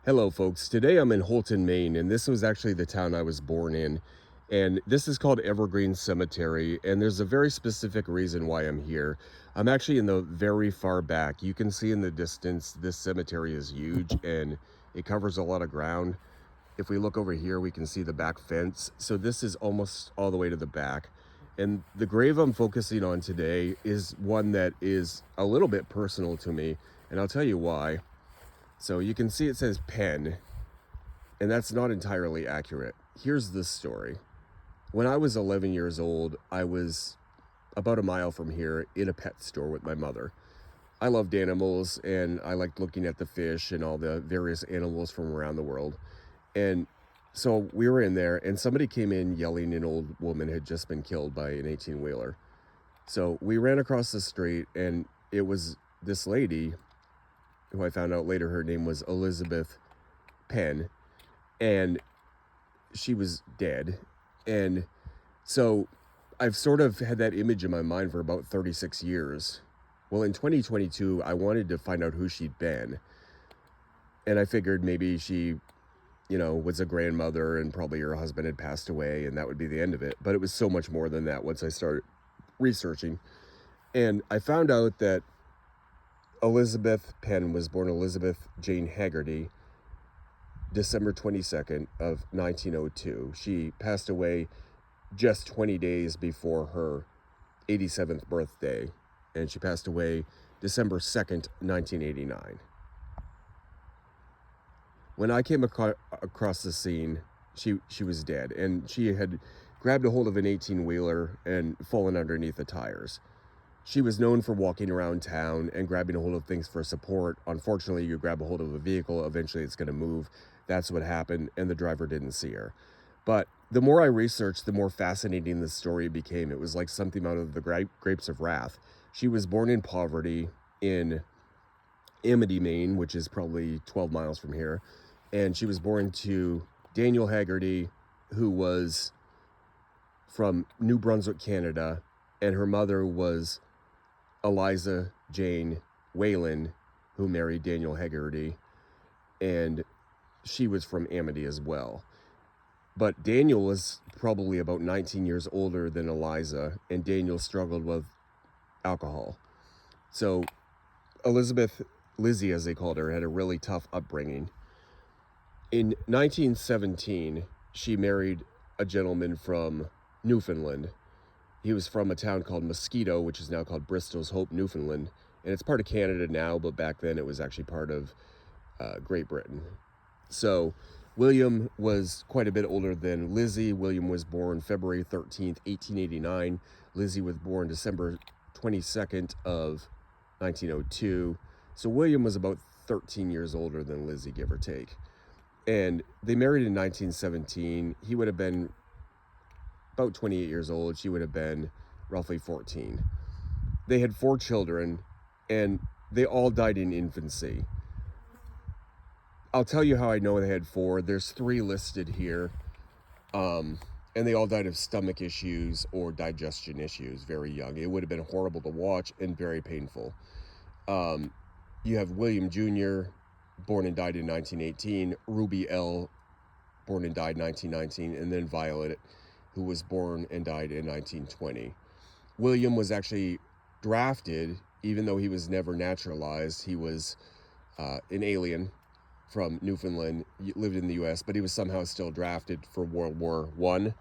Hello, folks. Today I'm in Holton, Maine, and this was actually the town I was born in. And this is called Evergreen Cemetery, and there's a very specific reason why I'm here. I'm actually in the very far back. You can see in the distance, this cemetery is huge and it covers a lot of ground. If we look over here, we can see the back fence. So this is almost all the way to the back. And the grave I'm focusing on today is one that is a little bit personal to me, and I'll tell you why. So you can see it says Penn, and that's not entirely accurate. Here's the story. When I was 11 years old, I was about a mile from here in a pet store with my mother. I loved animals and I liked looking at the fish and all the various animals from around the world. And so we were in there, and somebody came in yelling an old woman had just been killed by an 18-wheeler. So we ran across the street, and it was this lady who I found out later her name was Elizabeth Penn, and she was dead. And so I've sort of had that image in my mind for about 36 years. Well, in 2022, I wanted to find out who she'd been. And I figured maybe she, was a grandmother and probably her husband had passed away and that would be the end of it. But it was so much more than that once I started researching. And I found out that Elizabeth Penn was born Elizabeth Jane Haggerty December 22nd of 1902. She passed away just 20 days before her 87th birthday, and she passed away December 2nd, 1989. When I came across the scene, she was dead, and she had grabbed a hold of an 18-wheeler and fallen underneath the tires. She was known for walking around town and grabbing a hold of things for support. Unfortunately, you grab a hold of a vehicle, eventually it's going to move. That's what happened, and the driver didn't see her. But the more I researched, the more fascinating the story became. It was like something out of the Grapes of Wrath. She was born in poverty in Amity, Maine, which is probably 12 miles from here. And she was born to Daniel Haggerty, who was from New Brunswick, Canada, and her mother was Eliza Jane Whalen, who married Daniel Haggerty, and she was from Amity as well. But Daniel was probably about 19 years older than Eliza, and Daniel struggled with alcohol. So Elizabeth, Lizzie as they called her, had a really tough upbringing. In 1917, she married a gentleman from Newfoundland. He was from a town called Mosquito, which is now called Bristol's Hope, Newfoundland. And it's part of Canada now, but back then it was actually part of Great Britain. So William was quite a bit older than Lizzie. William was born February 13th, 1889. Lizzie was born December 22nd of 1902. So William was about 13 years older than Lizzie, give or take. And they married in 1917. He would have been about 28 years old. She would have been roughly 14. They had 4 children, and they all died in infancy. I'll tell you how I know they had 4. There's 3 listed here, and they all died of stomach issues or digestion issues very young. It would have been horrible to watch and very painful. You have William Jr., born and died in 1918, Ruby L., born and died 1919, and then Violet, who was born and died in 1920. William was actually drafted, even though he was never naturalized. He was an alien from Newfoundland, lived in the U.S., but he was somehow still drafted for World War I,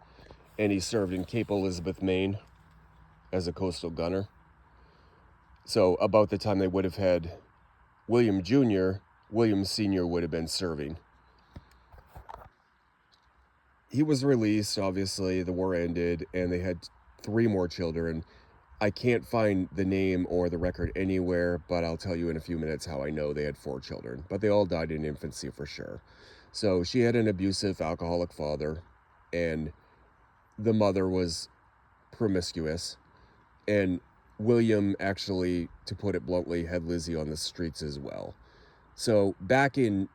and he served in Cape Elizabeth, Maine, as a coastal gunner. So about the time they would have had William Jr., William Sr. would have been serving. He was released, obviously, the war ended, and they had 3 more children. I can't find the name or the record anywhere, but I'll tell you in a few minutes how I know they had 4 children. But they all died in infancy for sure. So she had an abusive, alcoholic father, and the mother was promiscuous. And William actually, to put it bluntly, had Lizzie on the streets as well. So back in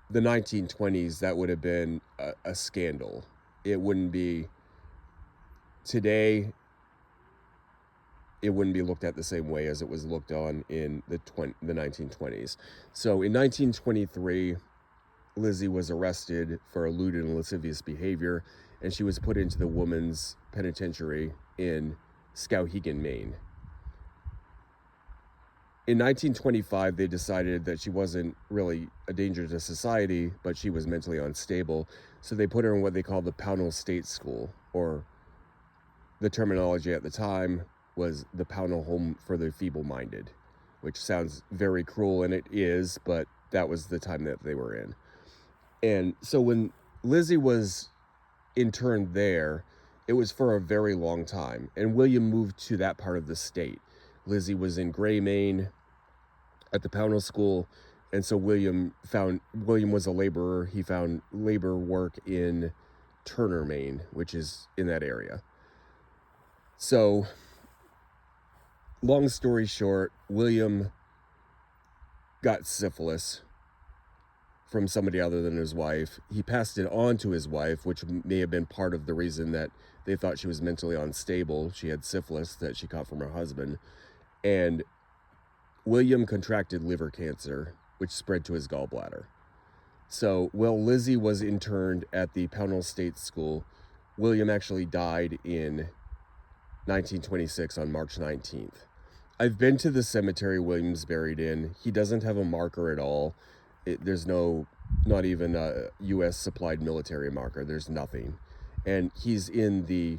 the 1920s, that would have been a scandal. It wouldn't be today. It wouldn't be looked at the same way as it was looked on in the 1920s. So in 1923, Lizzie was arrested for lewd and lascivious behavior, and she was put into the women's penitentiary in Skowhegan, Maine. In 1925, they decided that she wasn't really a danger to society, but she was mentally unstable. So they put her in what they called the Pownell State School, or the terminology at the time was the Pownell Home for the Feeble-Minded, which sounds very cruel, and it is, but that was the time that they were in. And so when Lizzie was interned there, it was for a very long time, and William moved to that part of the state. Lizzie was in Gray, Maine, at the Pownell School, and so William was a laborer. He found labor work in Turner, Maine, which is in that area. So, long story short, William got syphilis from somebody other than his wife. He passed it on to his wife, which may have been part of the reason that they thought she was mentally unstable. She had syphilis that she caught from her husband. And William contracted liver cancer, which spread to his gallbladder. So while Lizzie was interned at the Pownell State School, William actually died in 1926 on March 19th. I've been to the cemetery William's buried in. He doesn't have a marker at all. There's not even a U.S. supplied military marker. There's nothing. And he's in the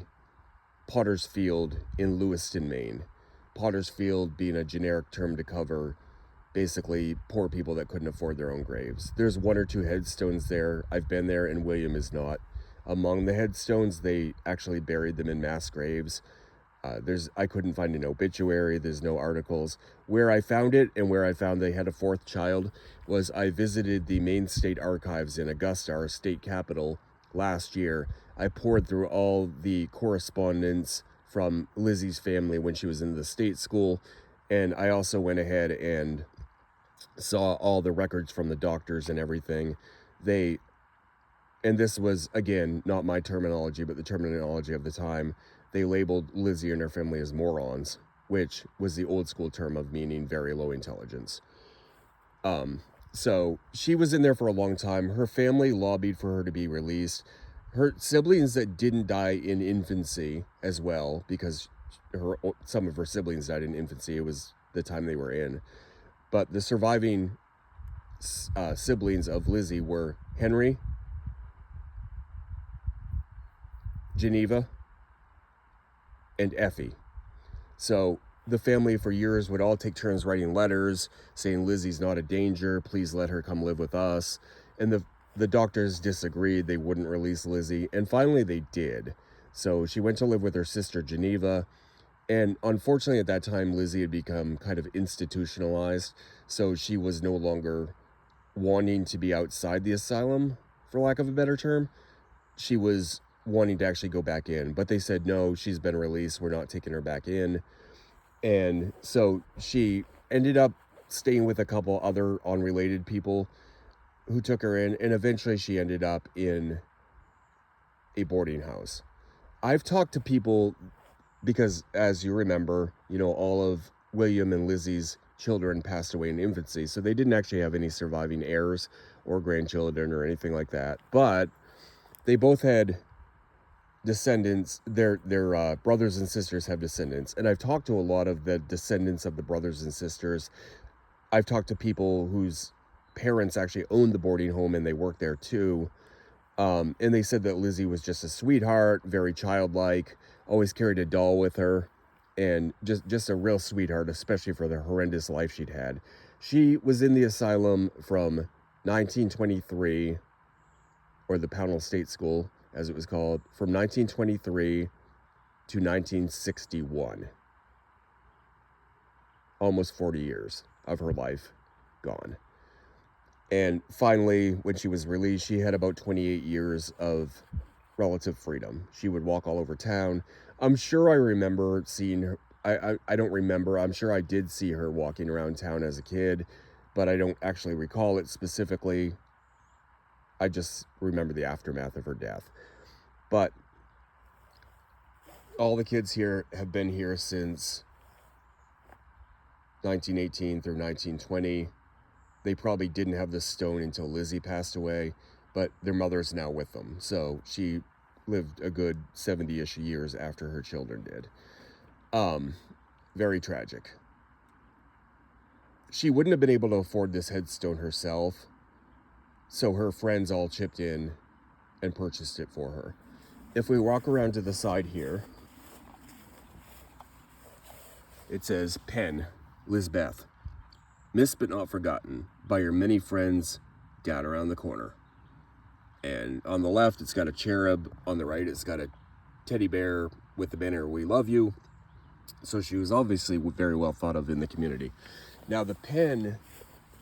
Potter's Field in Lewiston, Maine. Potter's Field being a generic term to cover basically poor people that couldn't afford their own graves. There's 1 or 2 headstones there. I've been there, and William is not among the headstones. They actually buried them in mass graves. I couldn't find an obituary. There's no articles. Where I found it, and where I found they had a 4th child, was I visited the Maine State Archives in Augusta, our state capital, last year. I poured through all the correspondence from Lizzie's family when she was in the state school, and I also went ahead and saw all the records from the doctors and everything. And this was, again, not my terminology, but the terminology of the time. They labeled Lizzie and her family as morons, which was the old school term of meaning very low intelligence. So she was in there for a long time. Her family lobbied for her to be released. Her siblings that didn't die in infancy as well, because some of her siblings died in infancy. It was the time they were in. But the surviving siblings of Lizzie were Henry, Geneva, and Effie. So the family for years would all take turns writing letters saying Lizzie's not a danger, please let her come live with us. And the doctors disagreed. They wouldn't release Lizzie, and finally they did. So she went to live with her sister Geneva, and unfortunately at that time Lizzie had become kind of institutionalized, so she was no longer wanting to be outside the asylum, for lack of a better term. She was wanting to actually go back in, but they said no, she's been released, we're not taking her back in. And so she ended up staying with a couple other unrelated people who took her in, and eventually she ended up in a boarding house. I've talked to people because, as you remember, all of William and Lizzie's children passed away in infancy, so they didn't actually have any surviving heirs or grandchildren or anything like that, but they both had descendants. Their brothers and sisters have descendants, and I've talked to a lot of the descendants of the brothers and sisters. I've talked to people whose parents actually owned the boarding home and they worked there too, and they said that Lizzie was just a sweetheart, very childlike, always carried a doll with her, and just a real sweetheart, especially for the horrendous life she'd had. She was in the asylum from 1923, or the Pownell State School, as it was called, from 1923 to 1961. Almost 40 years of her life gone. And finally, when she was released, she had about 28 years of relative freedom. She would walk all over town. I'm sure I remember seeing her. I don't remember. I'm sure I did see her walking around town as a kid, but I don't actually recall it specifically. I just remember the aftermath of her death. But all the kids here have been here since 1918 through 1920. They probably didn't have the stone until Lizzie passed away, but their mother's now with them. So she lived a good 70-ish years after her children did. Very tragic. She wouldn't have been able to afford this headstone herself, so her friends all chipped in and purchased it for her. If we walk around to the side here, it says, Penn, Lizbeth, missed but not forgotten by your many friends down around the corner. And on the left, it's got a cherub. On the right, it's got a teddy bear with the banner, "We love you." So she was obviously very well thought of in the community. Now, the Penn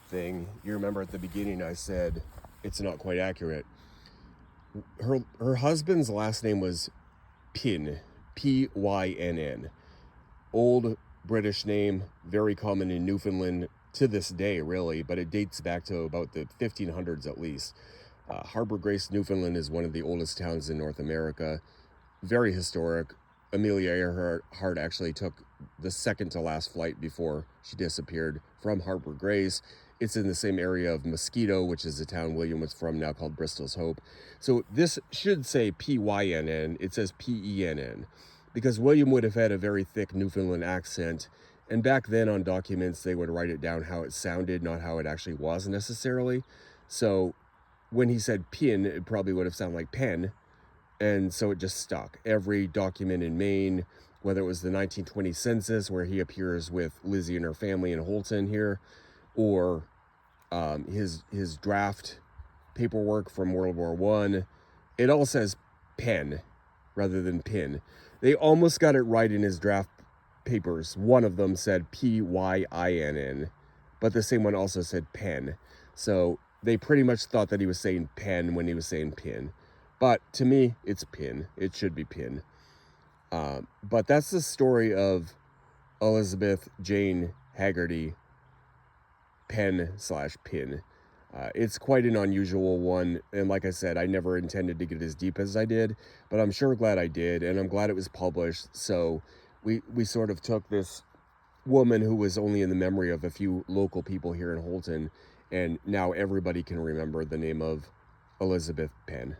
thing, you remember at the beginning I said it's not quite accurate. Her husband's last name was Pynn, Pynn. Old British name, very common in Newfoundland to this day, really, but it dates back to about the 1500s at least. Harbour Grace, Newfoundland is one of the oldest towns in North America. Very historic. Amelia Earhart actually took the second to last flight before she disappeared from Harbour Grace. It's in the same area of Mosquito, which is the town William was from, now called Bristol's Hope. So this should say Pynn. It says Penn, because William would have had a very thick Newfoundland accent. And back then on documents, they would write it down how it sounded, not how it actually was necessarily. So when he said Pin, it probably would have sounded like pen. And so it just stuck. Every document in Maine, whether it was the 1920 census where he appears with Lizzie and her family in Holton here, or his draft paperwork from World War I, it all says pen rather than pin. They almost got it right in his draft papers. One of them said Pynn, but the same one also said pen. So they pretty much thought that he was saying pen when he was saying pin. But to me, it's pin. It should be pin. But that's the story of Elizabeth Jane Haggerty, Penn/Pin. It's quite an unusual one, and like I said, I never intended to get as deep as I did, but I'm sure glad I did, and I'm glad it was published. So we sort of took this woman who was only in the memory of a few local people here in Holton, and now everybody can remember the name of Elizabeth Penn.